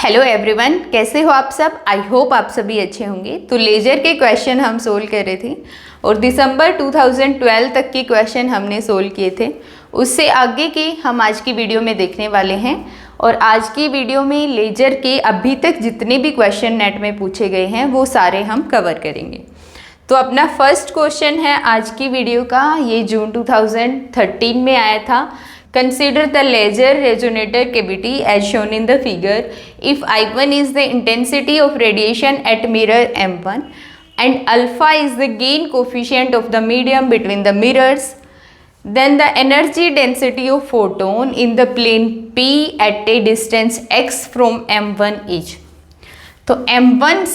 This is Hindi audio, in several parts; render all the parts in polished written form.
हेलो एवरीवन, कैसे हो आप सब। आई होप आप सभी अच्छे होंगे। तो लेजर के क्वेश्चन हम सोल्व कर रहे थे और दिसंबर 2012 तक के क्वेश्चन हमने सोल्व किए थे। उससे आगे के हम आज की वीडियो में देखने वाले हैं और आज की वीडियो में लेजर के अभी तक जितने भी क्वेश्चन नेट में पूछे गए हैं वो सारे हम कवर करेंगे। तो अपना फर्स्ट क्वेश्चन है आज की वीडियो का, ये जून 2013 में आया था। Consider the laser resonator cavity as shown in the figure. If I1 is the intensity of radiation at mirror M1 and alpha is the gain coefficient of the medium between the mirrors, then the energy density of photon in the plane P at a distance x from M1 is. तो M1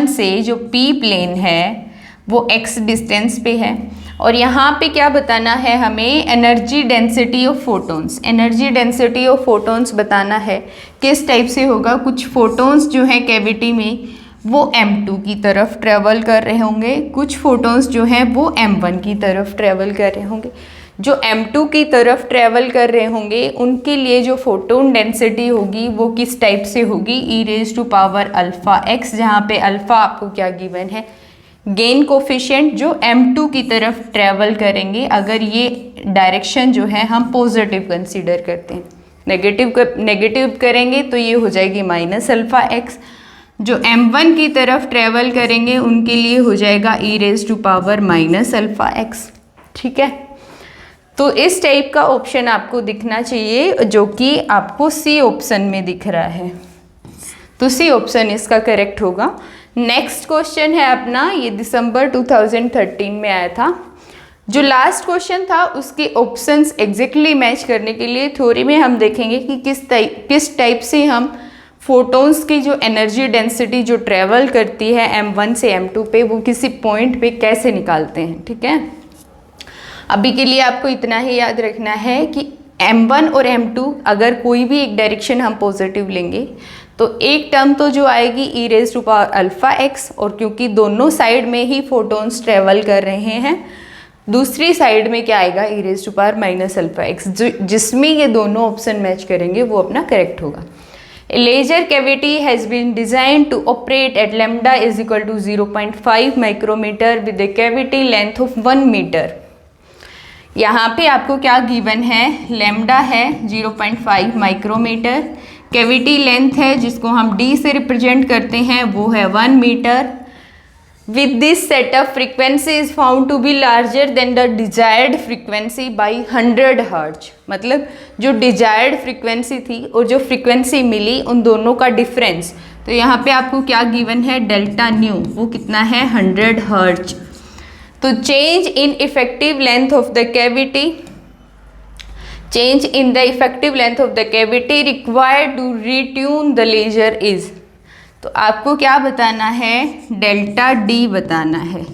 से जो P प्लेन है वो x डिस्टेंस पे है और यहाँ पे क्या बताना है हमें, energy density of photons. Energy density of photons बताना है किस टाइप से होगा। कुछ फोटॉन्स जो हैं कैविटी में वो M2 की तरफ ट्रेवल कर रहे होंगे, कुछ फोटॉन्स जो हैं वो M1 की तरफ ट्रेवल कर रहे होंगे। जो M2 की तरफ ट्रेवल कर रहे होंगे उनके लिए जो फोटोन डेंसिटी होगी वो किस टाइप से होगी, e⁻⁴ जहाँ पे अल्फ़ा आपको क्या गिवन है, गेन कोफिशिएंट जो M2 की तरफ ट्रैवल करेंगे। अगर ये डायरेक्शन जो है हम पॉजिटिव कंसीडर करते हैं, नेगेटिव करेंगे तो ये हो जाएगी -αx। जो M1 की तरफ ट्रैवल करेंगे उनके लिए हो जाएगा e⁻⁻⁴ ठीक है। तो इस टाइप का ऑप्शन आपको दिखना चाहिए जो कि आपको सी ऑप्शन में दिख रहा है, तो सी ऑप्शन इसका करेक्ट होगा। नेक्स्ट क्वेश्चन है अपना, ये दिसंबर 2013 में आया था। जो लास्ट क्वेश्चन था उसके ऑप्शंस एग्जैक्टली मैच करने के लिए थ्योरी में हम देखेंगे कि किस टाइप से हम फोटॉन्स की जो एनर्जी डेंसिटी जो ट्रेवल करती है M1 से M2 पे वो किसी पॉइंट पे कैसे निकालते हैं। ठीक है, अभी के लिए आपको इतना ही याद रखना है कि M1 और M2 अगर कोई भी एक डायरेक्शन हम पॉजिटिव लेंगे तो एक टर्म तो जो आएगी e⁻⁴ और क्योंकि दोनों साइड में ही फोटॉन्स ट्रेवल कर रहे हैं, दूसरी साइड में क्या आएगा e⁻⁻⁴, जिसमें ये दोनों ऑप्शन मैच करेंगे वो अपना करेक्ट होगा। Laser cavity has been design to operate at lambda is equal to 0.5 micrometre with a cavity length of 1 metre. यहाँ पे आपको क्या गिवन है, लैम्डा है 0.5 माइक्रोमीटर, कैविटी लेंथ है जिसको हम d से रिप्रेजेंट करते हैं वो है 1 metre. With this setup frequency is found to be larger than the desired frequency by 100 hertz. मतलब जो डिजायर्ड फ्रीक्वेंसी थी और जो फ्रीक्वेंसी मिली उन दोनों का डिफरेंस, तो यहाँ पे आपको क्या गिवन है, डेल्टा न्यू, वो कितना है 100 हर्ट्ज। तो change in effective length of the cavity, change in the effective length of the cavity required to retune the laser is, तो आपको क्या बताना है, डेल्टा डी बताना है।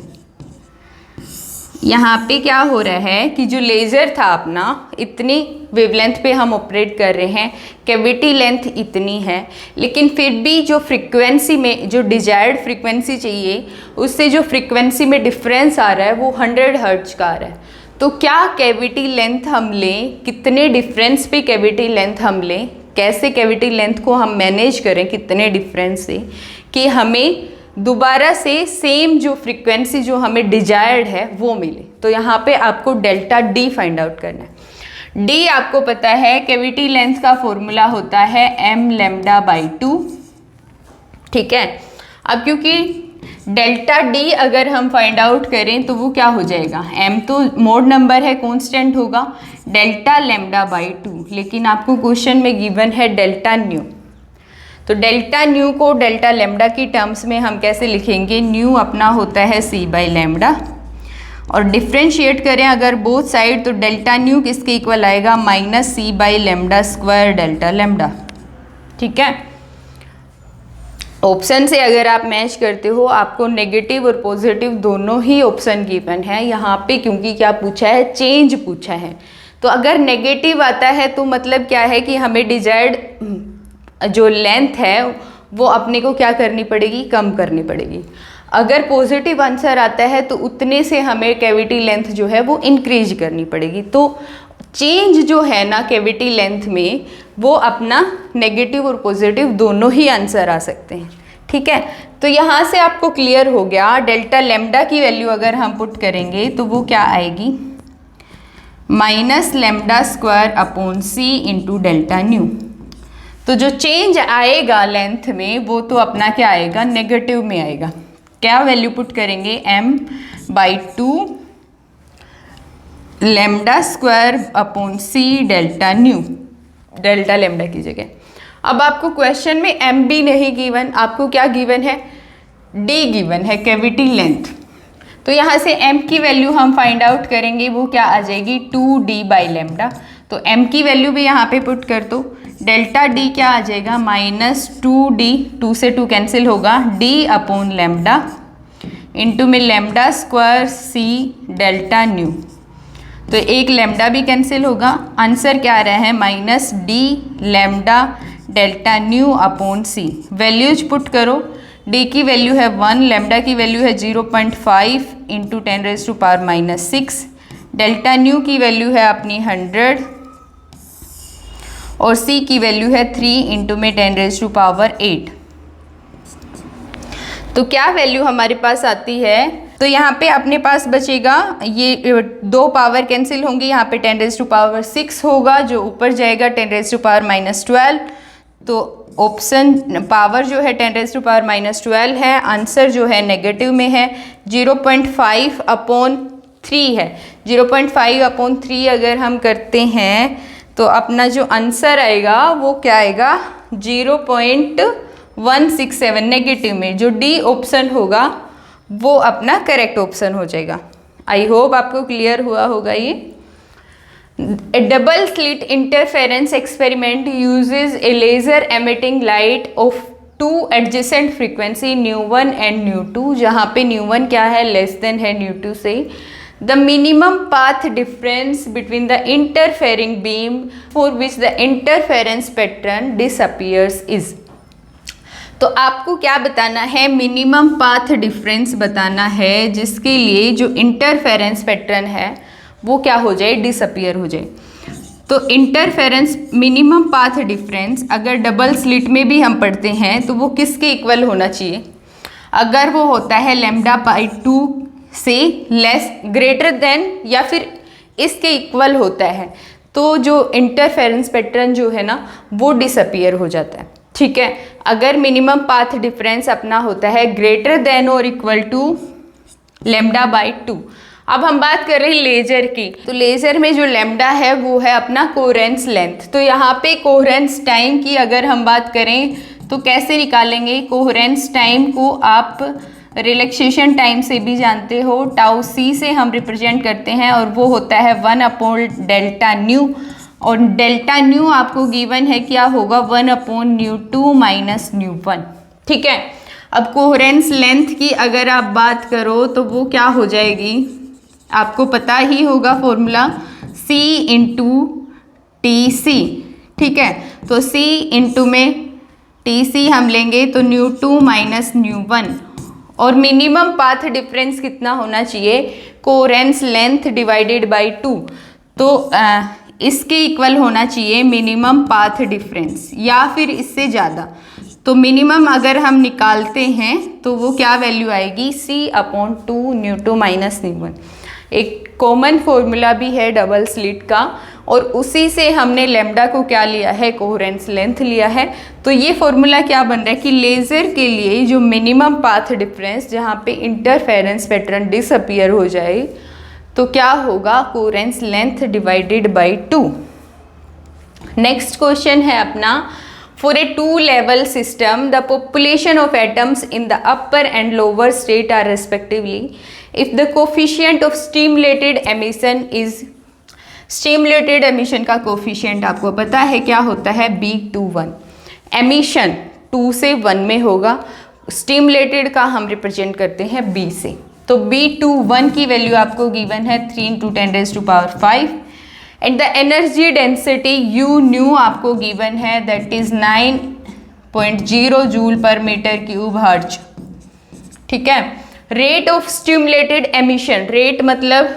यहाँ पे क्या हो रहा है कि जो लेज़र था अपना इतनी वेवलेंथ पे हम ऑपरेट कर रहे हैं, कैविटी लेंथ इतनी है, लेकिन फिर भी जो फ्रीक्वेंसी में जो डिजायर्ड फ्रीक्वेंसी चाहिए उससे जो फ्रीक्वेंसी में डिफरेंस आ रहा है वो 100 हर्ट्ज का आ रहा है। तो क्या कैविटी लेंथ हम लें, कितने डिफरेंस पे कैविटी लेंथ हम लें, कैसे कैविटी लेंथ को हम मैनेज करें कितने डिफरेंस से कि हमें दोबारा से सेम जो फ्रीक्वेंसी जो हमें डिजायर्ड है वो मिले। तो यहाँ पे आपको डेल्टा डी फाइंड आउट करना है। डी आपको पता है कैविटी लेंथ का फॉर्मूला होता है m λ/2। ठीक है, अब क्योंकि डेल्टा डी अगर हम फाइंड आउट करें तो वो क्या हो जाएगा, m तो मोड नंबर है, कांस्टेंट होगा, डेल्टा λ/2, लेकिन आपको क्वेश्चन में गिवन है डेल्टा न्यू। तो डेल्टा न्यू को डेल्टा लैम्डा की टर्म्स में हम कैसे लिखेंगे, न्यू अपना होता है c/λ और डिफ्रेंशिएट करें अगर बोथ साइड तो डेल्टा न्यू किसके इक्वल आएगा, -c/λ² डेल्टा लैम्डा। ठीक है, ऑप्शन से अगर आप मैच करते हो आपको नेगेटिव और पॉजिटिव दोनों ही ऑप्शन गिवन है यहाँ पे, क्योंकि क्या पूछा है, चेंज पूछा है। तो अगर नेगेटिव आता है तो मतलब क्या है कि हमें डिजायर्ड जो लेंथ है वो अपने को क्या करनी पड़ेगी, कम करनी पड़ेगी। अगर पॉजिटिव आंसर आता है तो उतने से हमें कैविटी लेंथ जो है वो इंक्रीज करनी पड़ेगी। तो चेंज जो है ना कैविटी लेंथ में, वो अपना नेगेटिव और पॉजिटिव दोनों ही आंसर आ सकते हैं। ठीक है, तो यहाँ से आपको क्लियर हो गया डेल्टा लैम्डा की वैल्यू अगर हम पुट करेंगे तो वो क्या आएगी, माइनस लैम्डा स्क्वायर अपॉन सी इंटू डेल्टा न्यू। तो जो चेंज आएगा लेंथ में वो तो अपना क्या आएगा, नेगेटिव में आएगा। क्या वैल्यू पुट करेंगे, m/2 lambda square upon C delta nu, delta lambda की जगह। अब आपको क्वेश्चन में m भी नहीं गिवन, आपको क्या गिवन है, d गिवन है, कैविटी लेंथ। तो यहाँ से m की वैल्यू हम फाइंड आउट करेंगे, वो क्या आ जाएगी 2d/λ। तो m की वैल्यू भी यहाँ पे पुट कर दो, डेल्टा d क्या आ जाएगा, -2d, 2 से 2 कैंसिल होगा, d अपॉन लैम्डा इंटू में lambda square c delta nu. तो एक लैम्डा भी कैंसिल होगा, आंसर क्या आ रहा है, -d lambda delta nu upon c। Values put करो, d की वैल्यू है 1, लैम्डा की वैल्यू है 0.5 इंटू 10⁻⁻6, डेल्टा न्यू की वैल्यू है अपनी 100 और c की वैल्यू है 3 इंटू में 10⁸। तो क्या वैल्यू हमारे पास आती है, तो यहाँ पे अपने पास बचेगा, ये 2 पावर कैंसिल होंगी, यहाँ पे 10⁻6 होगा, जो ऊपर जाएगा 10⁻12। तो ऑप्शन पावर जो है 10⁻12 है, आंसर जो है नेगेटिव में है, 0.5/3 है। 0.5/3 अगर हम करते हैं तो अपना जो आंसर आएगा वो क्या आएगा, 0.167 नेगेटिव में। जो डी ऑप्शन होगा वो अपना करेक्ट ऑप्शन हो जाएगा। आई होप आपको क्लियर हुआ होगा ये। A double slit interference experiment uses a laser emitting light of two adjacent frequency nu1 and nu2, जहाँ पे nu1 क्या है, लेस देन है nu2 से। The minimum path difference between the interfering beam for which the interference pattern disappears is। तो आपको क्या बताना है, मिनिमम पाथ डिफरेंस बताना है जिसके लिए जो इंटरफेरेंस पैटर्न है वो क्या हो जाए, डिसअपियर हो जाए। तो इंटरफेरेंस मिनिमम पाथ डिफरेंस अगर डबल स्लिट में भी हम पढ़ते हैं तो वो किसके इक्वल होना चाहिए, अगर वो होता है λ/2 से लेस ग्रेटर देन या फिर इसके इक्वल होता है तो जो इंटरफेरेंस पैटर्न जो है ना वो डिसअपियर हो जाता है। ठीक है, अगर मिनिमम पाथ डिफरेंस अपना होता है ग्रेटर देन और इक्वल टू λ/2। अब हम बात कर रहे हैं लेज़र की, तो लेज़र में जो लैम्डा है वो है अपना कोहेरेंस लेंथ। तो यहाँ पे कोहेरेंस टाइम की अगर हम बात करें तो कैसे निकालेंगे, कोहेरेंस टाइम को आप रिलैक्सेशन टाइम से भी जानते हो, टाउ सी से हम रिप्रेजेंट करते हैं और वो होता है 1/डेल्टा न्यू। और डेल्टा न्यू आपको गिवन है क्या होगा, 1/nu2 माइनस nu1। ठीक है, अब कोहेरेंस लेंथ की अगर आप बात करो तो वो क्या हो जाएगी, आपको पता ही होगा फॉर्मूला, C इंटू TC। ठीक है, तो C इंटू में TC हम लेंगे तो nu2 माइनस nu1। और मिनिमम पाथ डिफरेंस कितना होना चाहिए, कोहेरेंस लेंथ डिवाइडेड बाय 2। तो इसके इक्वल होना चाहिए मिनिमम पाथ डिफरेंस या फिर इससे ज़्यादा। तो मिनिमम अगर हम निकालते हैं तो वो क्या वैल्यू आएगी, C/2 nu2 माइनस nu1। एक कॉमन फॉर्मूला भी है डबल स्लिट का और उसी से हमने लैम्डा को क्या लिया है, कोहेरेंस लेंथ लिया है। तो ये फॉर्मूला क्या बन रहा है कि लेज़र के लिए जो मिनिमम पाथ डिफरेंस जहाँ पे इंटरफेरेंस पैटर्न डिसअपियर हो जाए तो क्या होगा, coherence length divided by 2। Next question है अपना, for a 2 level system the population of atoms in the upper and lower state are respectively if the coefficient of stimulated emission is, stimulated emission का कोफिशिएंट आपको पता है क्या होता है, B21। एमिशन 2 से 1 में होगा, स्टिमुलेटेड का हम रिप्रेजेंट करते हैं B से। तो B21 की वैल्यू आपको गिवन है 3 × 10⁵ and the energy density U new आपको गिवन है दैट इज 9.0 J/m³ हर्ट्ज। ठीक है, rate of stimulated emission, rate मतलब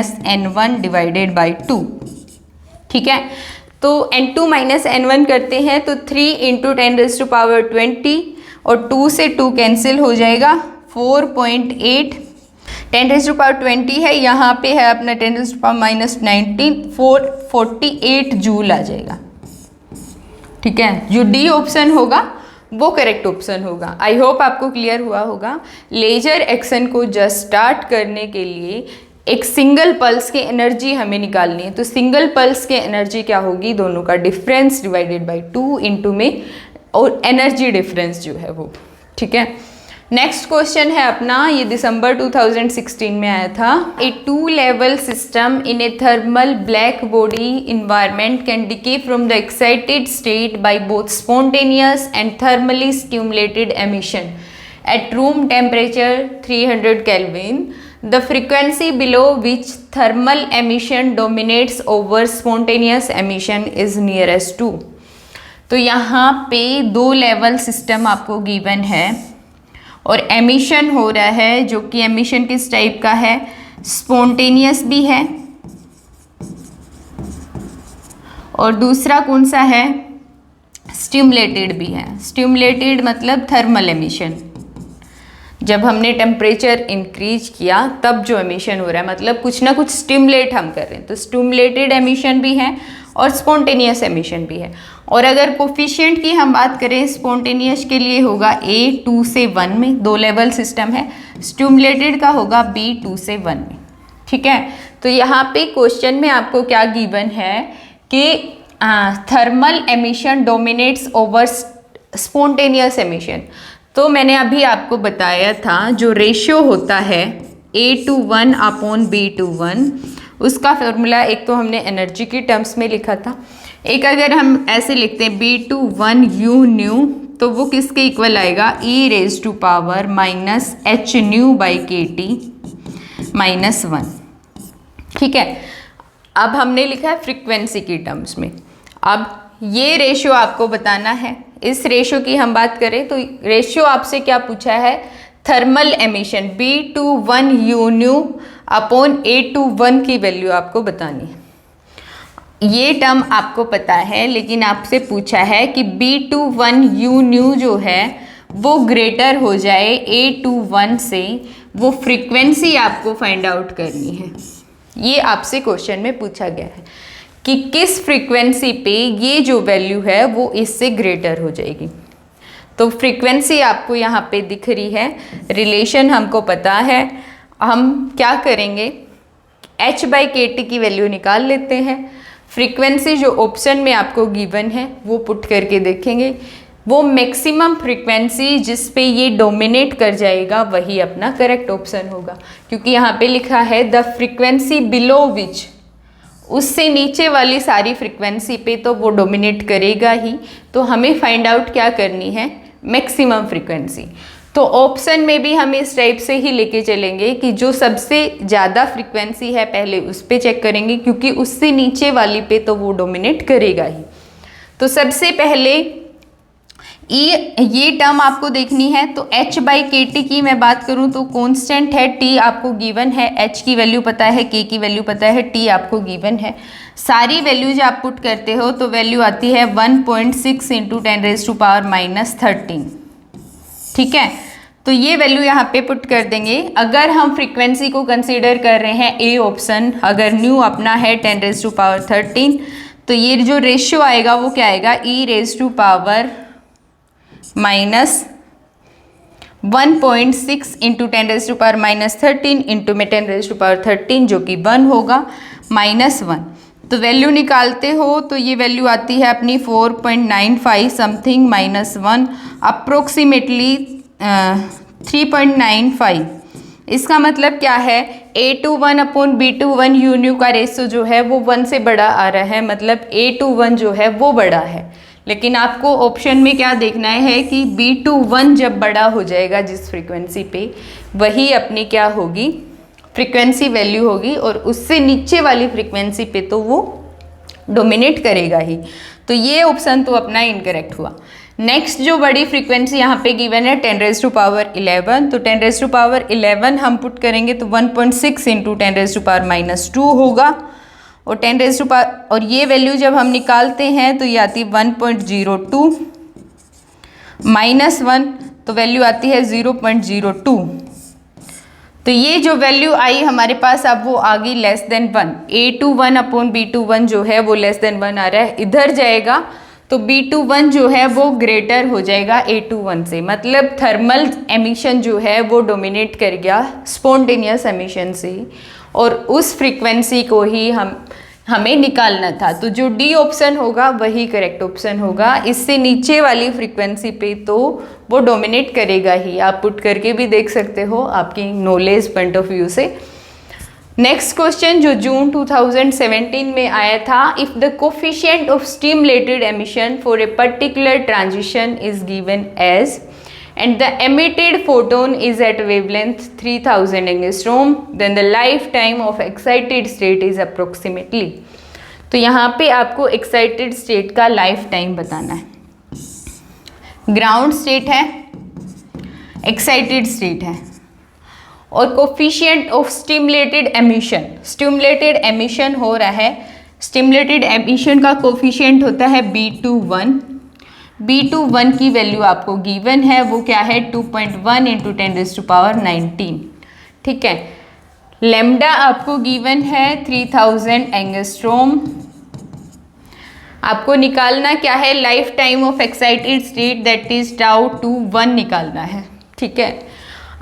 माइनस N1 डिवाइडेड बाई 2। ठीक है, तो N2 माइनस N1 करते हैं तो 3 इंटू 10⁻20 और 2 से 2 कैंसिल हो जाएगा 4.8। 10⁻20 है, यहाँ पे है अपना 10⁻−19 448 जूल आ जाएगा। ठीक है, जो डी ऑप्शन होगा वो करेक्ट ऑप्शन होगा। आई होप आपको क्लियर हुआ होगा। लेजर एक्शन को जस्ट स्टार्ट करने के लिए एक सिंगल पल्स की एनर्जी हमें निकालनी है, तो सिंगल पल्स की एनर्जी क्या होगी, दोनों का डिफरेंस डिवाइडेड बाय 2 इंटू में और एनर्जी डिफरेंस जो है वो। ठीक है, नेक्स्ट क्वेश्चन है अपना, ये दिसंबर 2016 में आया था। ए 2 level system in A thermal black body environment can decay from the excited state by both spontaneous and thermally stimulated emission at room temperature 300 Kelvin. The frequency below which thermal emission dominates over spontaneous emission is nearest to। तो यहाँ पे 2 लेवल सिस्टम आपको गिवन है और एमिशन हो रहा है, जो कि एमिशन किस टाइप का है, स्पॉन्टेनियस भी है और दूसरा कौन सा है, स्टिमुलेटेड भी है। स्टिमुलेटेड मतलब थर्मल एमिशन, जब हमने टेम्परेचर इंक्रीज किया तब जो एमिशन हो रहा है, मतलब कुछ ना कुछ स्टिमुलेट हम कर रहे हैं, तो स्टिमुलेटेड एमिशन भी है और स्पॉन्टेनियस एमिशन भी है। और अगर कोफिशिएंट की हम बात करें, स्पॉन्टेनियस के लिए होगा A 2 से 1 में, 2 लेवल सिस्टम है, स्टिमुलेटेड का होगा B 2 से 1 में। ठीक है, तो यहाँ पे क्वेश्चन में आपको क्या गिवन है कि thermal emission dominates over spontaneous emission. तो मैंने अभी आपको बताया था जो रेशियो होता है A/1 अपॉन B/1, उसका फॉर्मूला एक तो हमने एनर्जी की टर्म्स में लिखा था, एक अगर हम ऐसे लिखते हैं B/1 U न्यू, तो वो किसके इक्वल आएगा, e⁻ h new by KT -1। ठीक है, अब हमने लिखा है फ्रीक्वेंसी की टर्म्स में। अब ये रेशियो आपको बताना है। इस रेशियो की हम बात करें तो रेशियो आपसे क्या पूछा है, thermal emission B/1 U new upon A/1 की वैल्यू आपको बतानी है। ये टर्म आपको पता है, लेकिन आपसे पूछा है कि B/1 U न्यू जो है वो ग्रेटर हो जाए A/1 से, वो फ्रीक्वेंसी आपको फाइंड आउट करनी है। ये आपसे क्वेश्चन में पूछा गया है कि किस फ्रीक्वेंसी पे ये जो वैल्यू है वो इससे ग्रेटर हो जाएगी। तो फ्रीक्वेंसी आपको यहाँ पे दिख रही है, रिलेशन हमको पता है। हम क्या करेंगे, h/kT की वैल्यू निकाल लेते हैं। फ्रीक्वेंसी जो ऑप्शन में आपको गिवन है वो पुट करके देखेंगे, वो मैक्सिमम फ्रीक्वेंसी जिस पे ये डोमिनेट कर जाएगा वही अपना करेक्ट ऑप्शन होगा, क्योंकि यहाँ पे लिखा है द फ्रीक्वेंसी बिलो विच, उससे नीचे वाली सारी फ्रीक्वेंसी पे तो वो डोमिनेट करेगा ही। तो हमें फाइंड आउट क्या करनी है, मैक्सिमम फ्रीक्वेंसी। तो ऑप्शन में भी हम इस टाइप से ही लेके चलेंगे कि जो सबसे ज़्यादा फ्रीक्वेंसी है पहले उस पे चेक करेंगे, क्योंकि उससे नीचे वाली पे तो वो डोमिनेट करेगा ही। तो सबसे पहले ये टर्म आपको देखनी है। तो h/kT की मैं बात करूं तो कांस्टेंट है, t आपको गिवन है, h की वैल्यू पता है, k की वैल्यू पता है, t आपको गिवन है। सारी वैल्यूज आप पुट करते हो तो वैल्यू आती है 1.6 × 10⁻⁻13। ठीक है, तो ये वैल्यू यहाँ पे पुट कर देंगे। अगर हम फ्रीक्वेंसी को कंसीडर कर रहे हैं ए ऑप्शन, अगर न्यू अपना है 10⁻13, तो ये जो रेशियो आएगा वो क्या आएगा, e⁻⁻⁻1.6 × 10⁻13 इंटू में 10⁻13 जो कि 1 होगा, -1। तो वैल्यू निकालते हो तो ये वैल्यू आती है अपनी 4.95 समथिंग -1, अप्रोक्सीमेटली 3.95। इसका मतलब क्या है, A/1 upon B/1 U new का रेशियो जो है वो 1 से बड़ा आ रहा है, मतलब A/1 जो है वो बड़ा है। लेकिन आपको ऑप्शन में क्या देखना है कि B/1 जब बड़ा हो जाएगा जिस फ्रीक्वेंसी पे, वही अपनी क्या होगी, फ्रीक्वेंसी वैल्यू होगी, और उससे नीचे वाली फ्रीक्वेंसी पे तो वो डोमिनेट करेगा ही। तो ये ऑप्शन तो अपना इनकरेक्ट हुआ। नेक्स्ट जो बड़ी फ्रीक्वेंसी यहाँ पे गिवन है 10⁻11, तो 10⁻11 हम पुट करेंगे तो 1.6 × 10⁻⁻2 होगा, और 10⁻, और ये वैल्यू जब हम निकालते हैं तो ये आती 1.02 -1, तो वैल्यू आती है 0.02। तो ये जो वैल्यू आई हमारे पास, अब वो आ गई <1। A/1 अपॉन B/1 जो है वो <1 आ रहा है, इधर जाएगा तो B/1 जो है वो ग्रेटर हो जाएगा A/1 से, मतलब थर्मल एमिशन जो है वो डोमिनेट कर गया स्पॉन्टेनियस एमिशन से, और उस फ्रीक्वेंसी को ही हमें निकालना था। तो जो डी ऑप्शन होगा वही करेक्ट ऑप्शन होगा। इससे नीचे वाली फ्रीक्वेंसी पे तो वो डोमिनेट करेगा ही। आप पुट करके भी देख सकते हो आपकी नॉलेज पॉइंट ऑफ व्यू से। नेक्स्ट क्वेश्चन जो जून 2017 में आया था, if the coefficient of stimulated emission for a particular transition is given as and the emitted photon is at wavelength 3000 angstrom, then the lifetime of excited state is approximately। तो यहाँ पे आपको excited state का लाइफ टाइम बताना है। ग्राउंड स्टेट है, एक्साइटेड स्टेट है, और coefficient of stimulated emission, stimulated emission हो रहा है। स्टिमुलेटेड एमिशन का कोफिशिएंट होता है B/1। B21 की वैल्यू आपको गिवन है, वो क्या है 2.1 इंटू 10⁻19। ठीक है। लेमडा आपको गिवन है 3000 एंगस्ट्रॉम। आपको निकालना क्या है, lifetime of excited state that is τ21 निकालना है। ठीक है।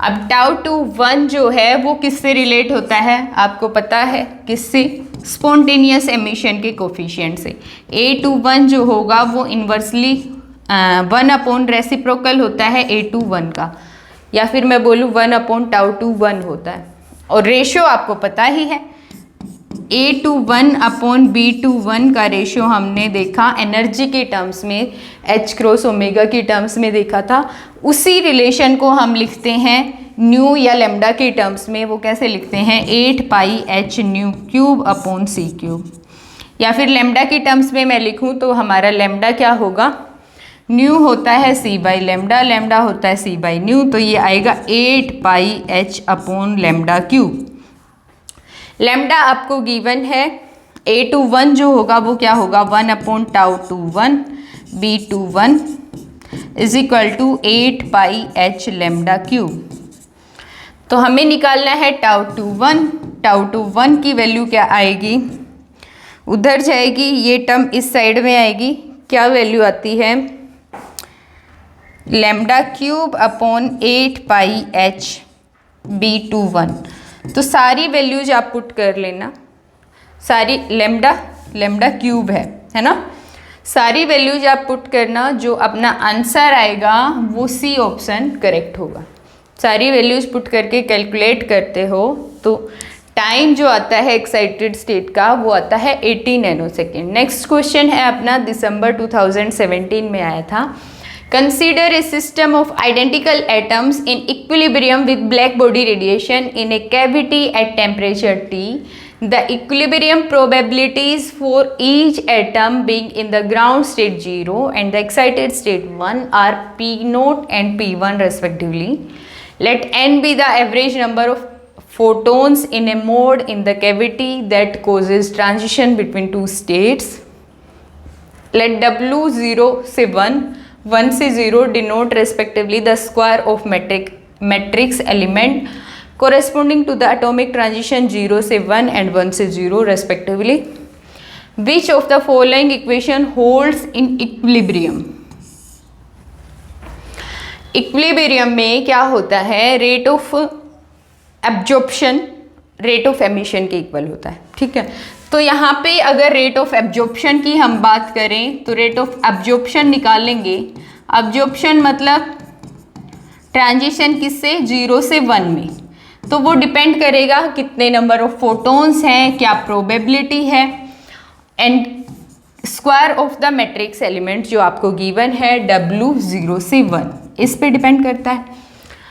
अब τ21 जो है वो किससे रिलेट होता है, आपको पता है किससे, स्पॉन्टेनियस एमिशन के कोफिशिएंट से। A21 जो होगा वो इन्वर्सली 1 रेसिप्रोकल होता है A21 का, या फिर मैं बोलूँ 1/τ21 होता है। और रेशो आपको पता ही है, A21/B21 का रेशो हमने देखा एनर्जी के टर्म्स में, H×ω की टर्म्स में देखा था। उसी रिलेशन को हम लिखते हैं न्यू या लेमडा के टर्म्स में, वो कैसे लिखते हैं 8πh⁴/c³। या फिर लेमडा की टर्म्स में मैं लिखूं तो हमारा लेमडा क्या होगा, न्यू होता है c/λ, लेमडा होता है c/न्यू, तो ये आएगा 8πh/λ³। लेमडा आपको गिवन है, A21 जो होगा वो क्या होगा 1/τ21, B21 is equal to 8πh⁵। तो हमें निकालना है τ21 की वैल्यू क्या आएगी, उधर जाएगी, ये टर्म इस साइड में आएगी, क्या वैल्यू आती है λ³/8πh⁵B21। तो सारी वैल्यूज आप पुट कर लेना, सारी लेमडा क्यूब है ना, सारी वैल्यूज आप पुट करना, जो अपना आंसर आएगा वो सी ऑप्शन करेक्ट होगा। सारी वैल्यूज पुट करके कैलकुलेट करते हो तो टाइम जो आता है एक्साइटेड स्टेट का वो आता है 80 नैनोसेकेंड। नेक्स्ट क्वेश्चन है अपना दिसंबर 2017 में आया था। Consider a system of identical atoms in equilibrium with black body radiation in a cavity at temperature T. The equilibrium probabilities for each atom being in the ground state 0 and the excited state 1 are P0 and P1 respectively. Let n be the average number of photons in a mode in the cavity that causes transition between two states. Let W0 से 1 से 0 denote respectively the square of matrix element corresponding to the atomic transition 0 से 1 and 1 से 0 respectively. Which of the following equation holds in equilibrium? Equilibrium में क्या होता है, rate of absorption rate of emission के इक्वल होता है। ठीक है। तो यहाँ पे अगर रेट ऑफ एब्जॉर्प्शन की हम बात करें तो रेट ऑफ एब्जॉर्प्शन निकालेंगे। एब्जॉर्प्शन मतलब ट्रांजिशन किससे, 0 से 1 में, तो वो डिपेंड करेगा कितने नंबर ऑफ फोटॉन्स हैं, क्या प्रोबेबिलिटी है, and square of the matrix element जो आपको गिवन है W0 से 1, इस पे डिपेंड करता है।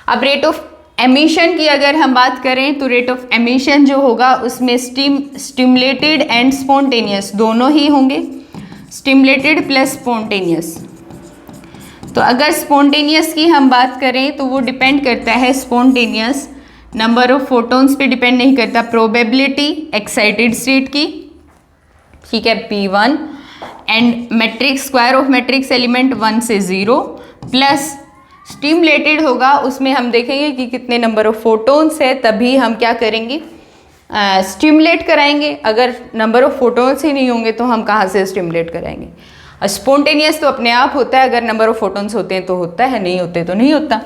अब रेट ऑफ एमिशन की अगर हम बात करें तो रेट ऑफ एमिशन जो होगा उसमें स्टिमुलेटेड एंड स्पॉन्टेनियस दोनों ही होंगे, स्टिमुलेटेड प्लस स्पॉन्टेनियस। तो अगर स्पॉन्टेनियस की हम बात करें तो वो डिपेंड करता है, स्पॉन्टेनियस नंबर ऑफ फोटॉन्स पे डिपेंड नहीं करता, प्रोबेबिलिटी एक्साइटेड स्टेट की, ठीक है, P1 and matrix square of matrix element 1 से 0 प्लस स्टिमुलेटेड होगा, उसमें हम देखेंगे कि कितने नंबर ऑफ फोटॉन्स है, तभी हम क्या करेंगे, स्टिमुलेट कराएंगे। अगर नंबर ऑफ फोटॉन्स ही नहीं होंगे तो हम कहाँ से स्टिमुलेट कराएंगे। स्पॉन्टेनियस तो अपने आप होता है, अगर नंबर ऑफ फोटॉन्स होते हैं तो होता है, नहीं होते तो नहीं होता।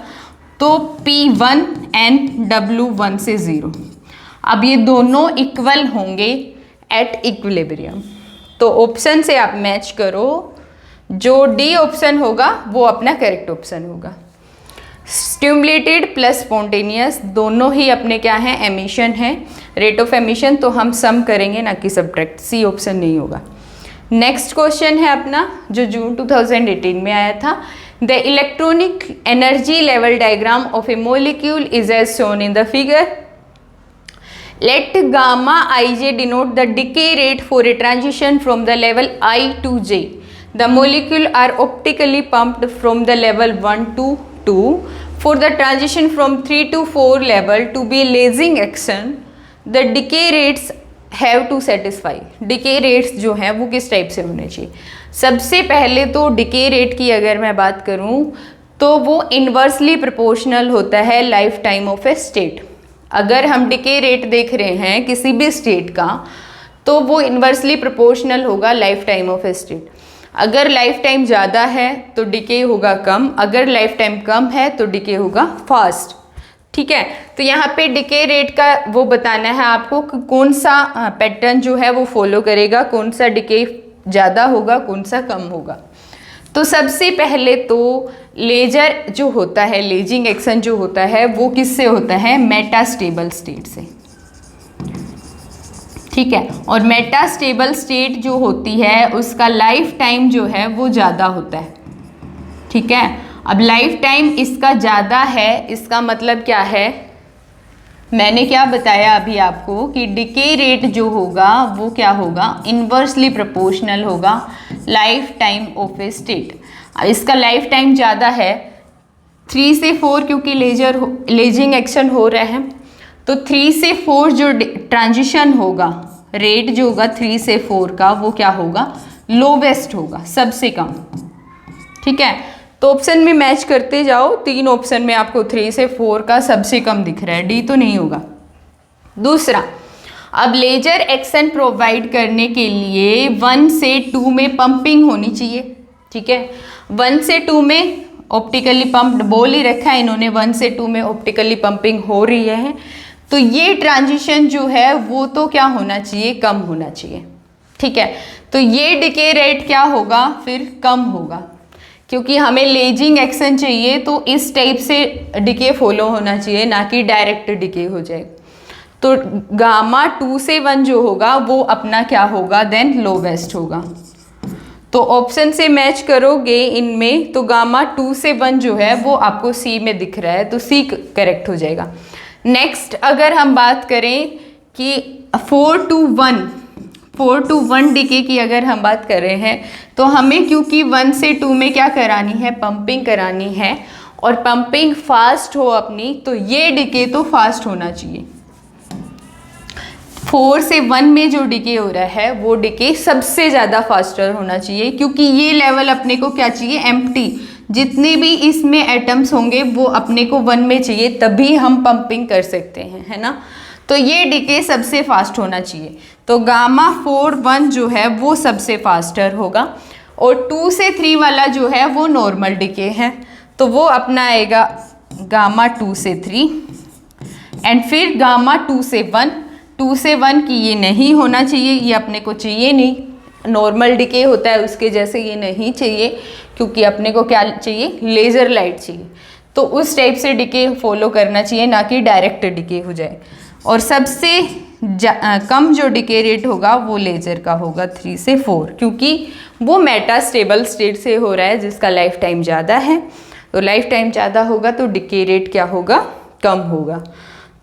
तो P1 एंड W1 से 0, अब ये दोनों इक्वल होंगे एट इक्विलिब्रियम। तो ऑप्शन से आप मैच करो, जो डी ऑप्शन होगा वो अपना करेक्ट ऑप्शन होगा। स्टिमुलेटेड प्लस स्पॉन्टेनियस दोनों ही अपने क्या हैं, एमिशन है, रेट ऑफ एमिशन, तो हम सम करेंगे ना कि सब्ट्रैक्ट, सी ऑप्शन नहीं होगा। नेक्स्ट क्वेश्चन है अपना जो जून 2018 में आया था। The electronic energy level diagram of a molecule is as shown in the figure. Let gamma ij denote the decay rate for a transition from the level I to j. The molecule are optically pumped from the level 1 to 2. For the transition from 3 to 4 level to be lasing action, the decay rates have to satisfy, decay rates जो हैं वो किस टाइप से होने चाहिए। सबसे पहले तो डिके रेट की अगर मैं बात करूं तो वो इन्वर्सली प्रोपोर्शनल होता है lifetime of A state. अगर हम डिके रेट देख रहे हैं किसी भी स्टेट का तो वो इन्वर्सली प्रोपोर्शनल होगा life time of A state. अगर लाइफ टाइम ज़्यादा है तो डिके होगा कम, अगर लाइफ टाइम कम है तो डिके होगा फास्ट। ठीक है, तो यहाँ पे डिके रेट का वो बताना है आपको कि कौन सा पैटर्न जो है वो फॉलो करेगा, कौन सा डिके ज़्यादा होगा, कौन सा कम होगा। तो सबसे पहले तो लेजर जो होता है, लेजिंग एक्शन जो होता है वो किससे होता है, मेटास्टेबल स्टेट से। ठीक है, और मेटास्टेबल स्टेट जो होती है उसका लाइफ टाइम जो है वो ज़्यादा होता है। ठीक है, अब लाइफ टाइम इसका ज़्यादा है, इसका मतलब क्या है, मैंने क्या बताया अभी आपको कि डिके रेट जो होगा वो क्या होगा, इन्वर्सली प्रोपोर्शनल होगा life time of A state. अब इसका लाइफ टाइम ज़्यादा है 3 से 4, क्योंकि लेजिंग एक्शन हो रहा है, तो 3 से 4 जो ट्रांजिशन होगा, रेट जो होगा 3 से 4 का वो क्या होगा, लोवेस्ट होगा, सबसे कम। ठीक है, तो ऑप्शन में मैच करते जाओ, 3 ऑप्शन में आपको 3 से 4 का सबसे कम दिख रहा है, डी तो नहीं होगा। दूसरा, अब लेजर एक्शन प्रोवाइड करने के लिए 1 से 2 में पंपिंग होनी चाहिए। ठीक है, 1 से 2 में ऑप्टिकली पंप्ड बोल ही रखा है इन्होंने, 1 से 2 में ऑप्टिकली पंपिंग हो रही है, तो ये ट्रांजिशन जो है वो तो क्या होना चाहिए, कम होना चाहिए। ठीक है, तो ये डिके रेट क्या होगा, फिर कम होगा, क्योंकि हमें लेजिंग एक्शन चाहिए तो इस टाइप से डिके फॉलो होना चाहिए, ना कि डायरेक्ट डिके हो जाए। तो गामा 2 से 1 जो होगा वो अपना क्या होगा, देन लोवेस्ट होगा। तो ऑप्शन से मैच करोगे इनमें तो गामा 2 से 1 जो है वो आपको सी में दिख रहा है, तो सी करेक्ट हो जाएगा। नेक्स्ट अगर हम बात करें कि 4 to 1 डिके की अगर हम बात कर रहे हैं तो हमें क्योंकि 1 से 2 में क्या करानी है, पंपिंग करानी है, और पंपिंग फास्ट हो अपनी, तो ये डिके तो फास्ट होना चाहिए। 4 से 1 में जो डिके हो रहा है वो डिके सबसे ज़्यादा फास्टर होना चाहिए, क्योंकि ये लेवल अपने को क्या चाहिए, एम्प्टी, जितने भी इसमें एटम्स होंगे वो अपने को 1 में चाहिए, तभी हम पंपिंग कर सकते हैं, है ना। तो ये डिके सबसे फास्ट होना चाहिए, तो गामा 4 1 जो है वो सबसे फास्टर होगा, और 2 से 3 वाला जो है वो नॉर्मल डिके है, तो वो अपना आएगा गामा 2 से 3, एंड फिर गामा 2 से 1। 2 से 1 की ये नहीं होना चाहिए, ये अपने को चाहिए नहीं, नॉर्मल डिके होता है उसके जैसे ये नहीं चाहिए, क्योंकि अपने को क्या चाहिए, लेज़र लाइट चाहिए, तो उस टाइप से डिके फॉलो करना चाहिए, ना कि डायरेक्ट डिके हो जाए। और सबसे कम जो डिके रेट होगा वो लेजर का होगा 3 से 4, क्योंकि वो मेटास्टेबल स्टेट से हो रहा है जिसका लाइफ टाइम ज़्यादा है, तो लाइफ टाइम ज़्यादा होगा तो डिके रेट क्या होगा, कम होगा।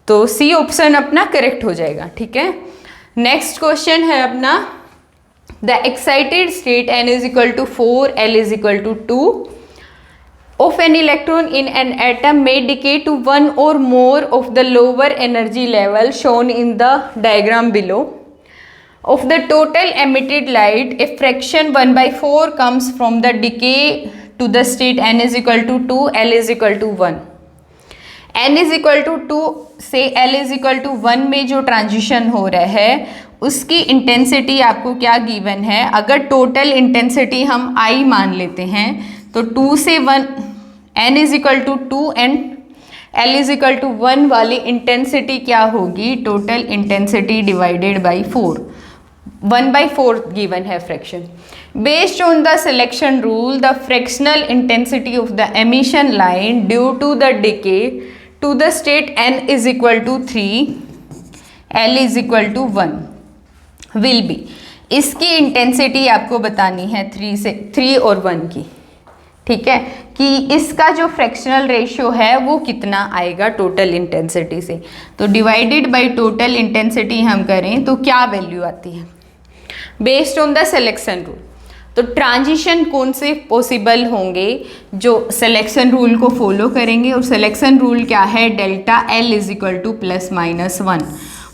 तो सी ऑप्शन अपना करेक्ट हो जाएगा। ठीक है, नेक्स्ट क्वेश्चन है अपना, the excited state n is equal to 4, l is equal to 2 of an electron in an atom may decay to one or more of the lower energy level shown in the diagram below. Of the total emitted light, a fraction 1/4 comes from the decay to the state n is equal to 2, l is equal to 1. n is equal to 2 से l is equal to 1 में जो ट्रांजिशन हो रहा है उसकी इंटेंसिटी आपको क्या गिवन है। अगर टोटल इंटेंसिटी हम I मान लेते हैं तो 2 से 1 n is equal to 2 and l is equal to 1 वाली इंटेंसिटी क्या होगी, total intensity divided by 4, 1/4 given है fraction. Based on the selection rule the fractional intensity of the emission line due to the decay to the state n is equal to 3, l is equal to 1 will be. इसकी इंटेंसिटी आपको बतानी है 3 और 1 की। ठीक है, कि इसका जो फ्रैक्शनल रेशियो है वो कितना आएगा टोटल इंटेंसिटी से, तो डिवाइडेड बाय टोटल इंटेंसिटी हम करें तो क्या वैल्यू आती है based on the selection rule. तो ट्रांजिशन कौन से पॉसिबल होंगे जो सिलेक्शन रूल को फॉलो करेंगे, और सिलेक्शन रूल क्या है, delta L is equal to ±1।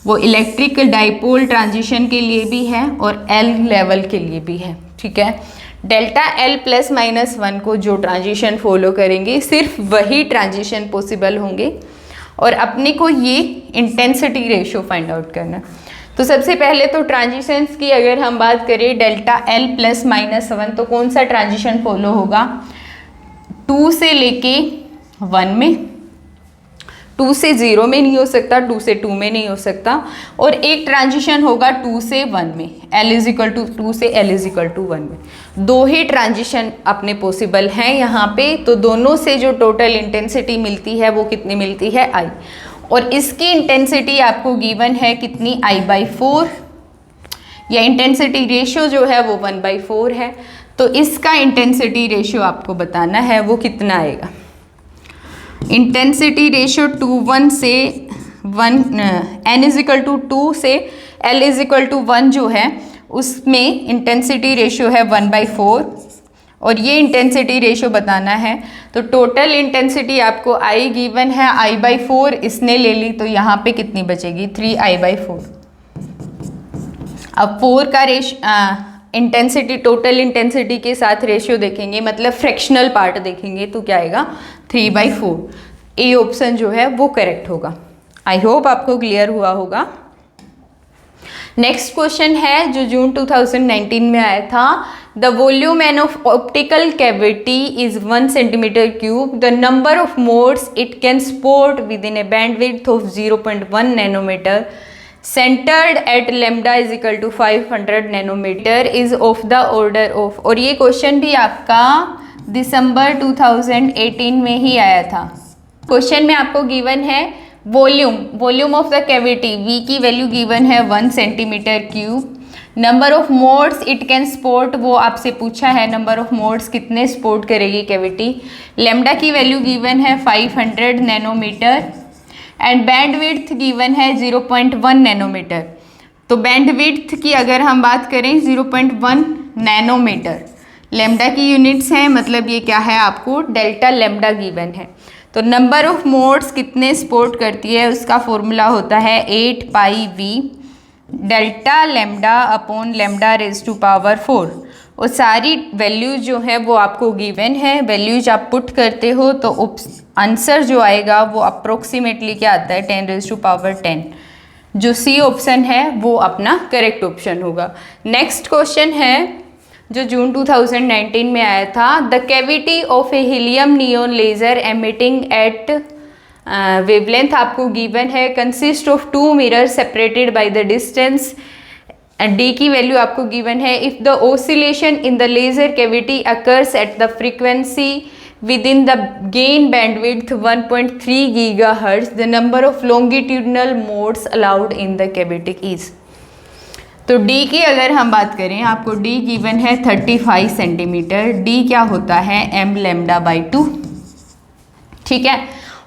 वो इलेक्ट्रिक डाइपोल ट्रांजिशन के लिए भी है और एल लेवल के लिए भी है, ठीक है। डेल्टा एल प्लस माइनस 1 को जो ट्रांजिशन फॉलो करेंगे सिर्फ वही ट्रांजिशन पॉसिबल होंगे, और अपने को ये इंटेंसिटी रेशियो फाइंड आउट करना। तो सबसे पहले तो ट्रांजिशंस की अगर हम बात करें डेल्टा एल प्लस माइनस 1, तो कौन सा ट्रांजिशन फॉलो होगा, 2 से लेके 1 में, 2 से 0 में नहीं हो सकता, 2 से 2 में नहीं हो सकता, और एक ट्रांजिशन होगा 2 से 1 में, L इज इक्वल टू 2 से L इज इक्वल टू 1 में। दो ही ट्रांजिशन अपने पॉसिबल हैं यहाँ पे, तो दोनों से जो टोटल इंटेंसिटी मिलती है वो कितनी मिलती है, I, और इसकी इंटेंसिटी आपको गिवन है कितनी, I/4, या इंटेंसिटी रेशियो जो है वो 1/4 है। तो इसका इंटेंसिटी रेशियो आपको बताना है वो कितना आएगा। इंटेंसिटी रेशियो 2:1 से 1, n इज इक्वल टू 2 से L इज इक्वल टू 1 जो है उसमें इंटेंसिटी रेशियो है 1/4, और ये इंटेंसिटी रेशियो बताना है। तो टोटल इंटेंसिटी आपको I गिवन है, I/4 इसने ले ली, तो यहाँ पे कितनी बचेगी, 3I/4। अब 4 का इंटेंसिटी टोटल इंटेंसिटी के साथ रेशियो देखेंगे, मतलब फ्रैक्शनल पार्ट देखेंगे, तो क्या आएगा, 3/4। ए ऑप्शन जो है वो करेक्ट होगा। आई होप आपको क्लियर हुआ होगा। नेक्स्ट क्वेश्चन है जो जून 2019 में आया था, the volume N of optical cavity is 1 centimetre cube, the number of modes it can support within a bandwidth of 0.1 nanometre, centered at lambda is equal to 500 nanometre is of the order of, और ये क्वेश्चन भी आपका दिसंबर 2018 में ही आया था। क्वेश्चन में आपको गिवन है volume of the cavity, V की वैल्यू गिवन है 1 centimetre cube, number of modes it can support, वो आपसे पूछा है नंबर ऑफ मोड्स कितने सपोर्ट करेगी कैविटी, लैम्डा की वैल्यू गिवन है 500 nanometre, and bandwidth given है 0.1 नैनोमीटर। तो बैंड विड्थ की अगर हम बात करें 0.1 नैनोमीटर, लैम्डा की यूनिट्स हैं, मतलब ये क्या है आपको डेल्टा लैम्डा गिवन है। तो नंबर ऑफ मोड्स कितने सपोर्ट करती है उसका फॉर्मूला होता है 8πV delta lambda upon lambda raise to power 4, और सारी वैल्यूज जो है वो आपको गिवन है, वैल्यूज आप पुट करते हो तो आंसर जो आएगा वो अप्रोक्सीमेटली क्या आता है 10 रेज़ टू पावर 10। जो सी ऑप्शन है वो अपना करेक्ट ऑप्शन होगा। नेक्स्ट क्वेश्चन है जो जून 2019 में आया था, the cavity of a helium neon laser emitting at wavelength आपको गिवन है, consist of 2 mirror separated by the distance, D की वैल्यू आपको गिवन है, if the oscillation in the laser cavity occurs at the frequency within the gain bandwidth 1.3 gigahertz, the number of longitudinal modes allowed in the cavity is. तो डी की अगर हम बात करें, आपको डी गिवन है 35 सेंटीमीटर, डी क्या होता है m λ/2, ठीक है।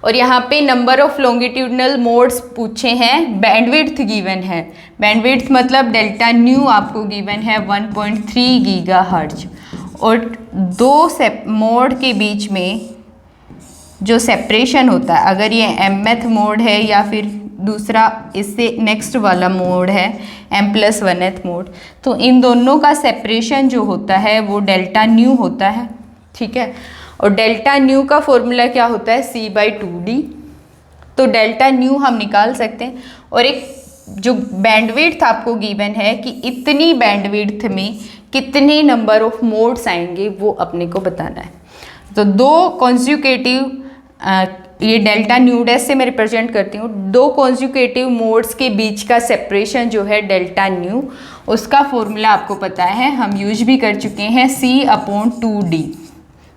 और यहाँ पे नंबर ऑफ लॉन्गिट्यूडनल मोड्स पूछे हैं, बैंडविड्थ गिवन है, बैंडविड्थ मतलब डेल्टा न्यू आपको गिवन है 1.3 गीगाहर्ट्ज, और दो मोड के बीच में जो सेपरेशन होता है, अगर ये mth मोड है या फिर दूसरा इससे नेक्स्ट वाला मोड है m+1th मोड, तो इन दोनों का सेपरेशन जो होता है वो डेल्टा न्यू होता है, ठीक है। और डेल्टा न्यू का फॉर्मूला क्या होता है c/2d, तो डेल्टा न्यू हम निकाल सकते हैं। और एक जो बैंडविड्थ आपको गिवन है कि इतनी बैंडविड्थ में कितने नंबर ऑफ मोड्स आएंगे वो अपने को बताना है। तो दो कॉन्जिक्यूटिव, ये डेल्टा न्यू डैश से मैं रिप्रेजेंट करती हूँ, दो कॉन्जिक्यूटिव मोड्स के बीच का सेपरेशन जो है डेल्टा न्यू, उसका फॉर्मूला आपको पता है, हम यूज भी कर चुके हैं, c/2d।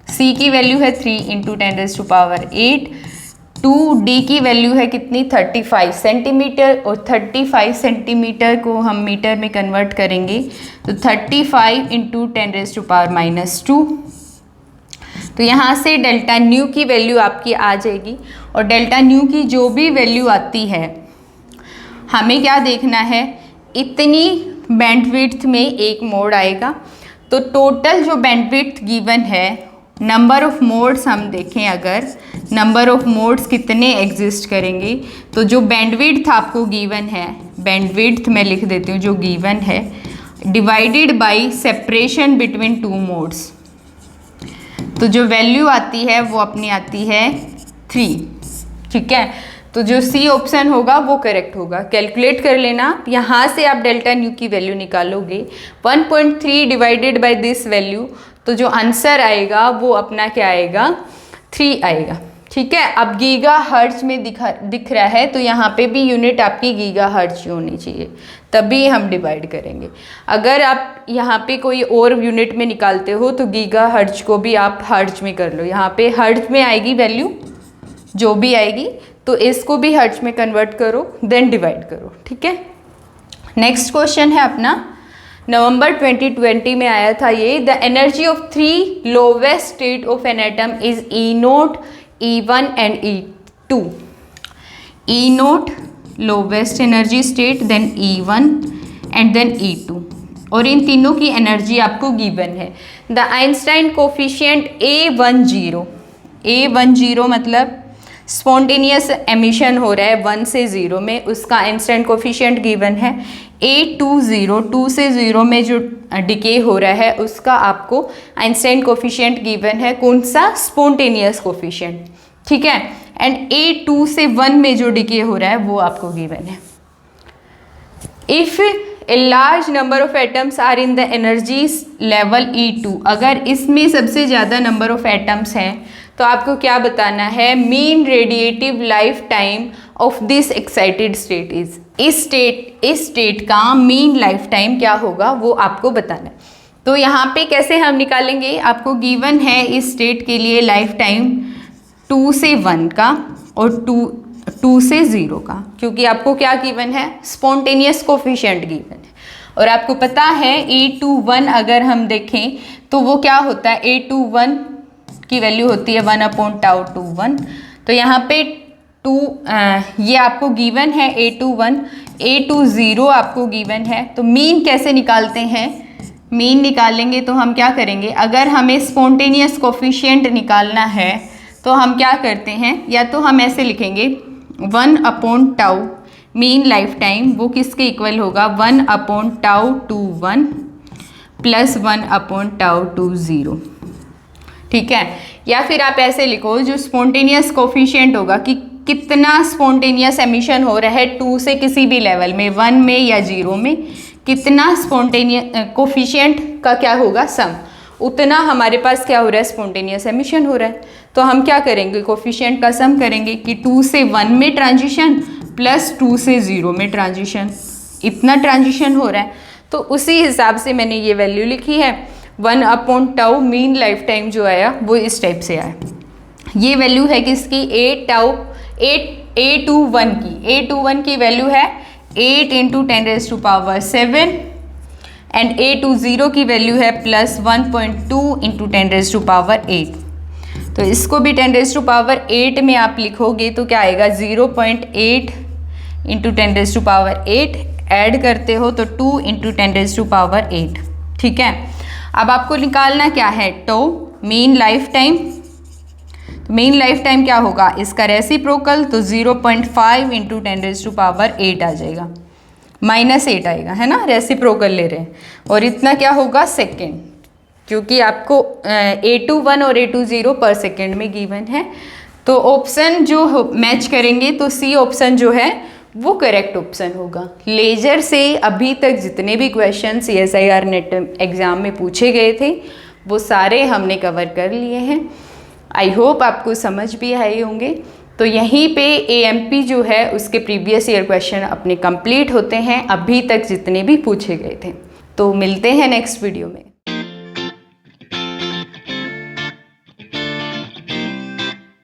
c की वैल्यू है 3 × 10⁸, 2d की वैल्यू है कितनी 35 सेंटीमीटर, और 35 सेंटीमीटर को हम मीटर में कन्वर्ट करेंगे तो 35 × 10⁻²। तो यहाँ से डेल्टा न्यू की वैल्यू आपकी आ जाएगी, और डेल्टा न्यू की जो भी वैल्यू आती है हमें क्या देखना है, इतनी बैंडविड्थ में एक मोड आएगा। तो टोटल जो बैंडविड्थ गिवन है नंबर ऑफ मोड्स हम देखें, अगर नंबर ऑफ मोड्स कितने एग्जिस्ट करेंगे, तो जो बैंडविड्थ आपको गिवन है, बैंडविड्थ मैं लिख देती हूँ जो गिवन है, divided by separation between two modes, तो जो वैल्यू आती है वो अपनी आती है 3। ठीक है, तो जो सी ऑप्शन होगा वो करेक्ट होगा। कैलकुलेट कर लेना, यहाँ से आप डेल्टा न्यू की वैल्यू निकालोगे 1.3 डिवाइडेड बाय दिस वैल्यू, तो जो आंसर आएगा वो अपना क्या आएगा, 3 आएगा। ठीक है, अब गीगा हर्ट्ज में दिख रहा है, तो यहाँ पे भी यूनिट आपकी गीगा हर्ट्ज होनी चाहिए, तभी हम डिवाइड करेंगे। अगर आप यहाँ पे कोई और यूनिट में निकालते हो तो गीगा हर्ट्ज को भी आप हर्ट्ज में कर लो, यहाँ पे हर्ट्ज में आएगी वैल्यू जो भी आएगी, तो इसको भी हर्ट्ज में कन्वर्ट करो, देन डिवाइड करो। ठीक है, नेक्स्ट क्वेश्चन है अपना, नवंबर 2020 में आया था ये, the energy of 3 lowest state of an atom is E0, E1 and E2। E0 lowest energy state, then E1 and then E2, और इन तीनों की एनर्जी आपको गिवन है। The Einstein coefficient A10, A10 मतलब स्पॉन्टेनियस एमिशन हो रहा है 1 से 0 में, उसका आइंस्टाइन कोफिशिएंट गिवन है। A20 2 से 0 में जो डिके हो रहा है उसका आपको आइंस्टाइन कोफिशिएंट गिवन है, कौन सा, स्पॉन्टेनियस कोफिशिएंट। ठीक है, एंड A2 से 1 में जो डिके हो रहा है वो आपको गिवन है। If a large number of atoms are in the energy level E2, अगर इसमें सबसे ज़्यादा नंबर ऑफ एटम्स हैं तो आपको क्या बताना है, mean radiative life time of this excited state is, इस स्टेट का मीन लाइफ टाइम क्या होगा वो आपको बताना है। तो यहाँ पे कैसे हम निकालेंगे, आपको गिवन है इस स्टेट के लिए लाइफ टाइम 2 से 1 का और 2 से 0 का, क्योंकि आपको क्या गिवन है, स्पॉन्टेनियस कोफिशिएंट गिवन है, और आपको पता है A21 अगर हम देखें तो वो क्या होता है, A21 की वैल्यू होती है 1/τ21। तो यहाँ पे ये आपको गिवन है A21, A20 आपको गिवन है। तो मीन कैसे निकालते हैं, मीन निकालेंगे तो हम क्या करेंगे, अगर हमें स्पॉन्टेनियस कोफिशिएंट निकालना है तो हम क्या करते हैं, या तो हम ऐसे लिखेंगे 1/τ मीन लाइफ टाइम, वो किसके इक्वल होगा, 1/τ21 प्लस 1/τ20। ठीक है, या फिर आप ऐसे लिखो, जो स्पॉन्टेनियस कोफिशिएंट होगा कि कितना स्पॉन्टेनियस एमिशन हो रहा है 2 से किसी भी लेवल में, 1 में या 0 में, कितना स्पॉन्टेनियस कोफिशिएंट का क्या होगा, सम, उतना हमारे पास क्या हो रहा है, स्पॉन्टेनियस एमिशन हो रहा है। तो हम क्या करेंगे, कोफिशिएंट का सम करेंगे कि 2 से 1 में ट्रांजिशन प्लस 2 से 0 में ट्रांजिशन, इतना ट्रांजिशन हो रहा है। तो उसी हिसाब से मैंने ये वैल्यू लिखी है, 1/τ मीन लाइफ टाइम जो आया वो इस टाइप से आया। ये वैल्यू है किसकी, A21 की वैल्यू है 8 × 10⁻⁷ एंड A20 की वैल्यू है प्लस 1.2 × 10⁸। तो इसको भी 10⁸ में आप लिखोगे तो क्या आएगा, 0.8 × 10⁸, ऐड करते हो तो 2 × 10⁸। ठीक है, अब आपको निकालना क्या है, मीन लाइफ टाइम। तो मीन लाइफ टाइम क्या होगा, इसका रेसिप्रोकल, तो 0.5 × 10⁸ आ जाएगा, -8 आएगा, है ना, रेसिप्रोकल ले रहे हैं, और इतना क्या होगा, सेकेंड, क्योंकि आपको A21 और A20 पर सेकेंड में गिवन है। तो ऑप्शन जो मैच करेंगे तो सी ऑप्शन जो है वो करेक्ट ऑप्शन होगा। लेजर से अभी तक जितने भी क्वेश्चन CSIR नेट एग्ज़ाम में पूछे गए थे वो सारे हमने कवर कर लिए हैं। आई होप आपको समझ भी आए होंगे। तो यहीं पे AMP जो है उसके प्रीवियस ईयर क्वेश्चन अपने कंप्लीट होते हैं, अभी तक जितने भी पूछे गए थे। तो मिलते हैं नेक्स्ट वीडियो में।